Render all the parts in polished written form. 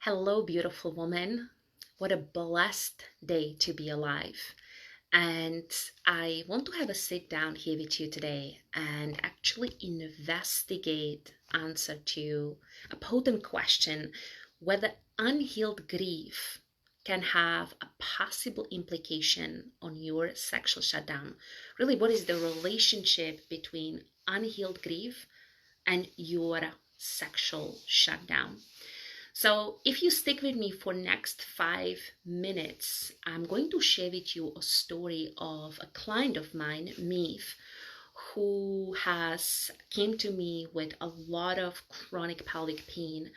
Hello, beautiful woman. What a blessed day to be alive. And I want to have a sit down here with you today and actually investigate answer to a potent question whether unhealed grief can have a possible implication on your sexual shutdown. Really, what is the relationship between unhealed grief and your sexual shutdown? So if you stick with me for next 5 minutes, I'm going to share with you a story of a client of mine, Meave, who has came to me with a lot of chronic pelvic pain.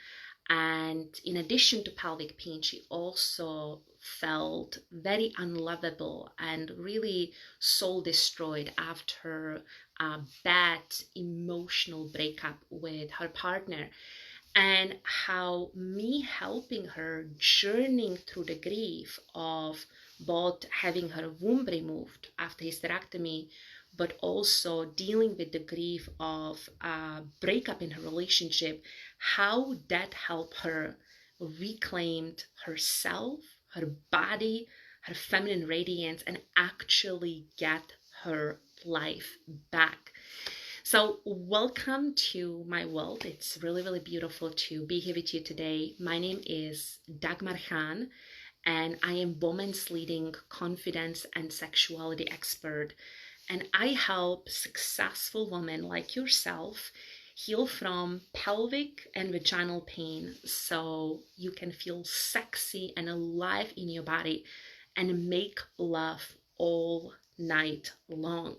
And in addition to pelvic pain, she also felt very unlovable and really soul destroyed after a bad emotional breakup with her partner, and how me helping her journeying through the grief of both having her womb removed after hysterectomy, but also dealing with the grief of a breakup in her relationship, how that helped her reclaim herself, her body, her feminine radiance, and actually get her life back. So welcome to my world. It's really, really beautiful to be here with you today. My name is Dagmar, and I am women's leading confidence and sexuality expert. And I help successful women like yourself heal from pelvic and vaginal pain so you can feel sexy and alive in your body and make love all night long.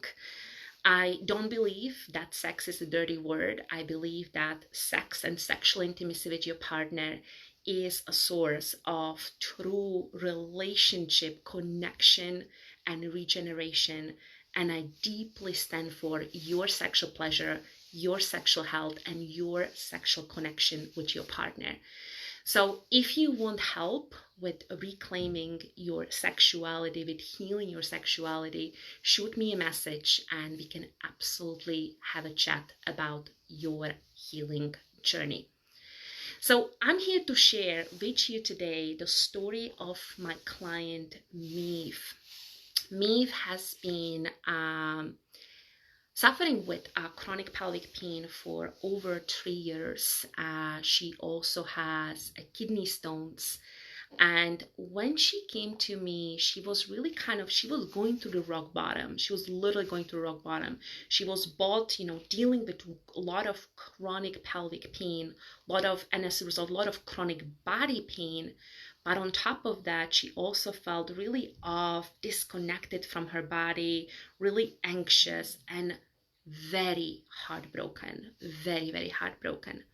I don't believe that sex is a dirty word. I believe that sex and sexual intimacy with your partner is a source of true relationship, connection, and regeneration. And I deeply stand for your sexual pleasure, your sexual health, and your sexual connection with your partner. So if you want help with reclaiming your sexuality, with healing your sexuality, shoot me a message and we can absolutely have a chat about your healing journey. So I'm here to share with you today the story of my client, Meave. Meave has been suffering with chronic pelvic pain for over 3 years. She also has kidney stones. And when she came to me, she was really she was going to the rock bottom. She was literally going to rock bottom. She was both, dealing with a lot of chronic pelvic pain, and as a result, a lot of chronic body pain. But on top of that, she also felt really off, disconnected from her body, really anxious, and very heartbroken, very, very heartbroken.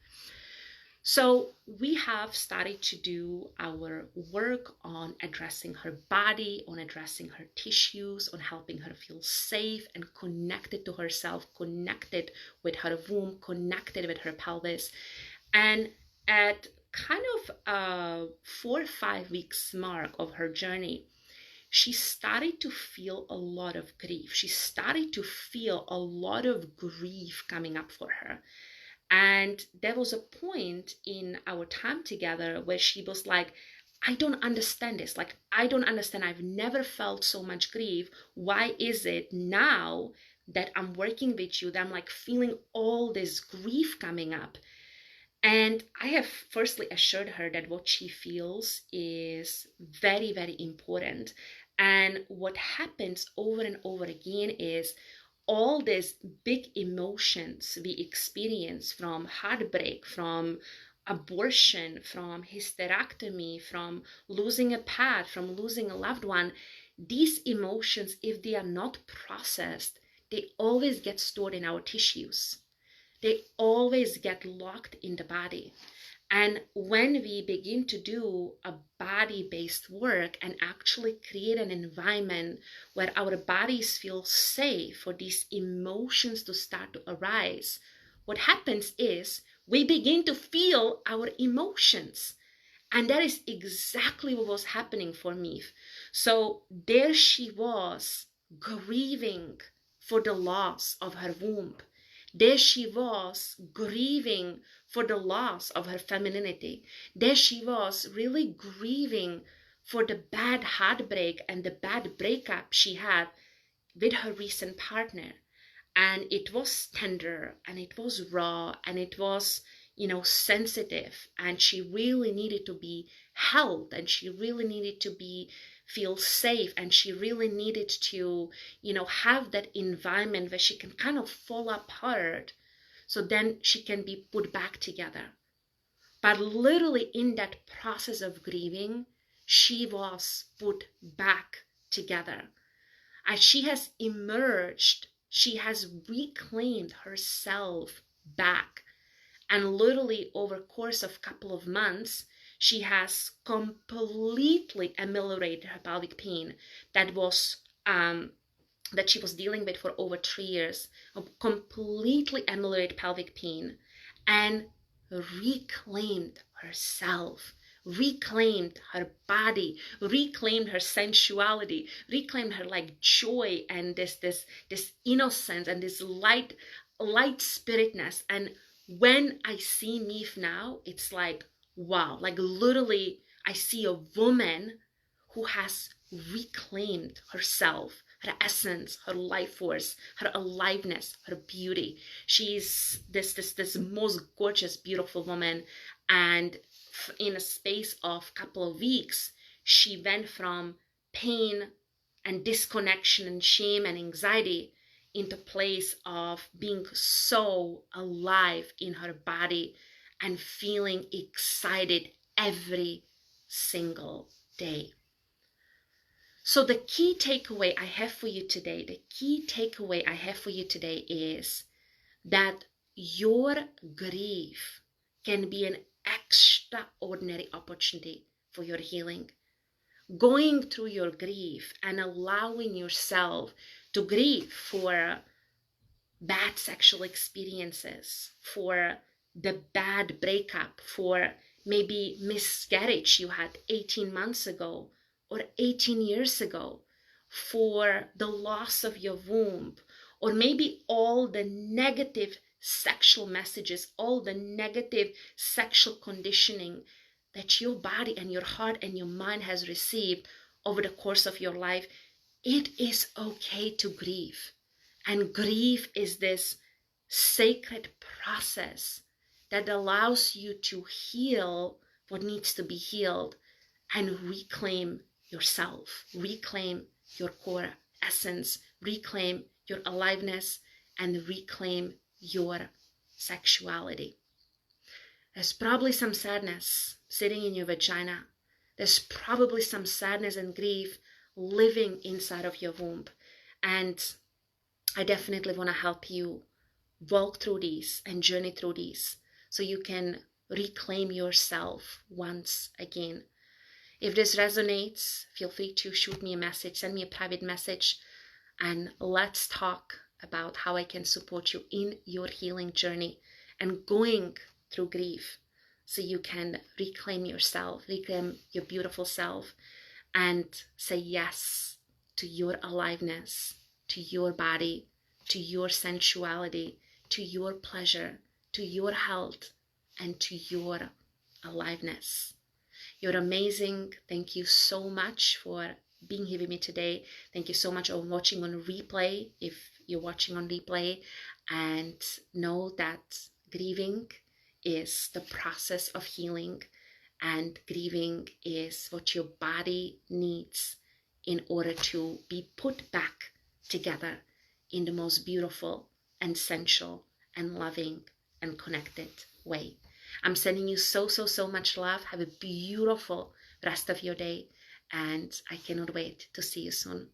So we have started to do our work on addressing her body, on addressing her tissues, on helping her feel safe and connected to herself, connected with her womb, connected with her pelvis. And at kind of 4 or 5 weeks mark of her journey, she started to feel a lot of grief. She started to feel a lot of grief coming up for her. And there was a point in our time together where she was like, I don't understand this. Like, I don't understand. I've never felt so much grief. Why is it now that I'm working with you that I'm like feeling all this grief coming up? And I have firstly assured her that what she feels is very, very important. And what happens over and over again is all these big emotions we experience, from heartbreak, from abortion, from hysterectomy, from losing a pet, from losing a loved one, these emotions, if they are not processed, they always get stored in our tissues. They always get locked in the body. And when we begin to do a body-based work and actually create an environment where our bodies feel safe for these emotions to start to arise, what happens is we begin to feel our emotions. And that is exactly what was happening for me. So there she was, grieving for the loss of her womb. There she was grieving for the loss of her femininity. There she was really grieving for the bad heartbreak and the bad breakup she had with her recent partner. And it was tender and it was raw and it was, sensitive, and she really needed to be held, and she really needed to feel safe, and she really needed to, have that environment where she can kind of fall apart so then she can be put back together. But literally in that process of grieving, she was put back together. As she has emerged, she has reclaimed herself back. And literally over the course of a couple of months, she has completely ameliorated her pelvic pain that she was dealing with for over 3 years. Completely ameliorated pelvic pain and reclaimed herself, reclaimed her body, reclaimed her sensuality, reclaimed her like joy and this innocence and this light spiritness. And when I see Neve now, it's like, wow, like literally I see a woman who has reclaimed herself, her essence, her life force, her aliveness, her beauty. She's this most gorgeous, beautiful woman. And in a space of a couple of weeks, she went from pain and disconnection and shame and anxiety into place of being so alive in her body and feeling excited every single day. So the key takeaway I have for you today, is that your grief can be an extraordinary opportunity for your healing. Going through your grief and allowing yourself to grieve for bad sexual experiences, for the bad breakup, for maybe miscarriage you had 18 months ago or 18 years ago, for the loss of your womb, or maybe all the negative sexual messages, all the negative sexual conditioning that your body and your heart and your mind has received over the course of your life. It is okay to grieve. And grief is this sacred process that allows you to heal what needs to be healed and reclaim yourself, reclaim your core essence, reclaim your aliveness, and reclaim your sexuality. There's probably some sadness sitting in your vagina. There's probably some sadness and grief living inside of your womb. And I definitely want to help you walk through these and journey through these so you can reclaim yourself once again. If this resonates, feel free to shoot me a message, send me a private message, and let's talk about how I can support you in your healing journey and going through grief so you can reclaim yourself, reclaim your beautiful self, and say yes to your aliveness, to your body, to your sensuality, to your pleasure, to your health, and to your aliveness. You're amazing. Thank you so much for being here with me today. Thank you so much for watching on replay, if you're watching on replay. And know that grieving is the process of healing, and grieving is what your body needs in order to be put back together in the most beautiful and sensual and loving and connected way. I'm sending you so much love. Have a beautiful rest of your day, and I cannot wait to see you soon.